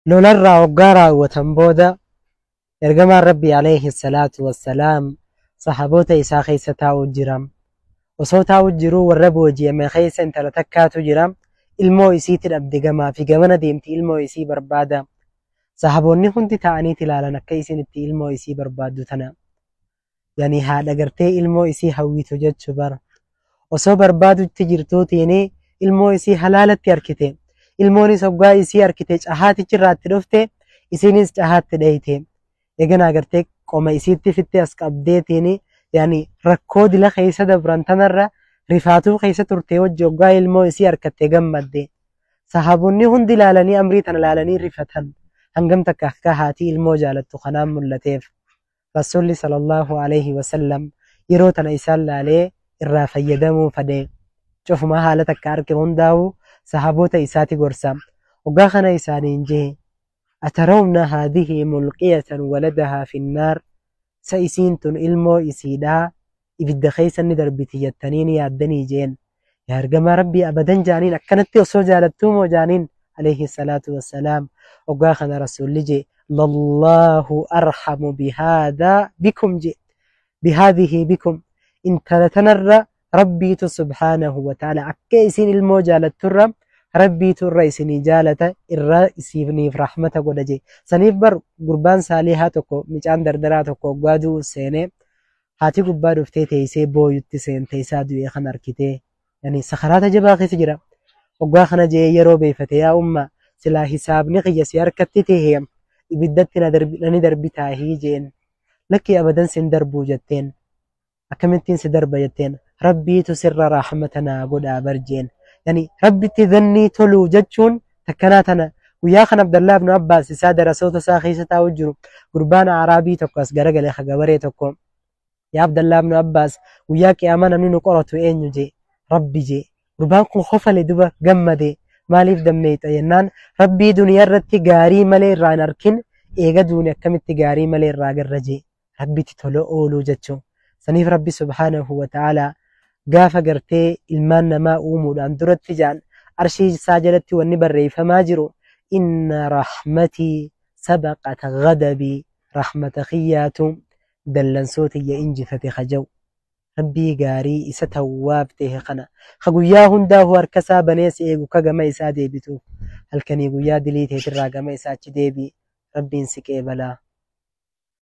لولرا وقارا وتنبودا إرجما ربي عليه الصلاة والسلام صحابوتا إسا خيسة تاو الجرام وصوتا وجرو والرب وجي ما خيسة انت لتكاتو جرام ilmoo isiitiin abdigamaa fi gamana deemti ilmoo isii barbaada. Sahaboonni hundi ta'anii ilaalan akka isin itti ilmoo isii barbaaddu tana. Yani haadha gartee ilmoo isii hawwitu jechuu bara. Osoo barbaadutti jirtuutiin ilmoo isii halaalatti harkite. Ilmoonis hoggaa isii harkite cahaatichi irraatti dhufte isinis cahaatti dhayite. Eeganaa gartee qoma isiitti fitte as qabdeetiin yani rakkoo dila keessa dabran tanarra rifaatuu keessa turte wajji hoggaa ilmoo isii harkatte gammadde. Sahaboonni hundi ilaalanii amrii tana ilaalanii rifatan. Hangam takka akka haati ilmoo jaalattu kanaan mul'ateef. Rasuulli sallallahu alayhi wasallam yeroo tana isaan laalee irraa fayyadamuu fade. Cufuma haala takka arge hundaa'u sahaboota isaati gorsa. Hoggaa kana isaaniin jee atarawna haadhihi mulqiyatan waladahaa finnaar sa isiin tun ilmoo isiidhaa ibidda keessa ni darbiti jettanii ni yaaddanii jeen. Yaa ergamaa rabbii abadan jaaniin akkanatti osoo jaalattuu moo jaaniin alayhi salaatu wassalaam. Hoggaa kana rasuulli jee lallahu arhamu bihaadaa bikum jee bihadhihi bikum intala tanarra rabbiitu subhaanahu wa ta'ala akka isin ilmoo jaalatturra rabbiitu irra isinii jaalata irra isiniif rahmata godha jee. Saniif bar gurbaan saalihaa tokko micaan dardaraa tokko hoggaa du'u seenee haati gubbaa dhuftee teessee booyutti seente isaa du'ee kan arkitee yani sakaraata jabaa keessa jira. Hoggaa kana jee yeroo beefate yaa umma silaa hisaabni qiyya si harkatti tahee ibiddatti nani darbitaahii jeen. Lakki abadan sin darbuu jetteen. Akkamittiin si darba jetteen. Rabbiitu sirra rahmata naa godhaa barjeen. Yani rabbitti dhannii toluu jechuun takkanaa tana. Guyyaa kan Abdallaa ibn Abbaas isaa darasoota isaa keessa taa'u jiru gurbaan Araabii tokko as garagalee gabaree tokko. Yaa Abdallaa ibn Abbaas guyyaa qiyaamaa namni nu qoratu eenyu jee rabbi jee. Gurbaan kun kofale duba gammade maaliif dammeeyta jennaan rabbii duniyaa irratti gaarii malee irraa hin arkin eega duuni akkamitti gaarii malee irraa agarra jee rabbitti tola ooluu jechuun. Saniif rabbi subhaanahu wa ta'ala gaafa gartee ilmaan namaa uumuudhaan duratti jaan arshii isaa jalatti wanni barreeffamaa jiru inna rahmatii sabaqata ghadabii rahmata kiyyaatu dallansootiyya injifate haja'u. Rabbii gaarii isa tawwaab ta'e kana ka guyyaa hundaa'u harkasaa banees eegu ka gama isaa deebituuf halkanii guyyaa dilii teetirraa gama isaa achi deebii rabbiin si qeebalaa.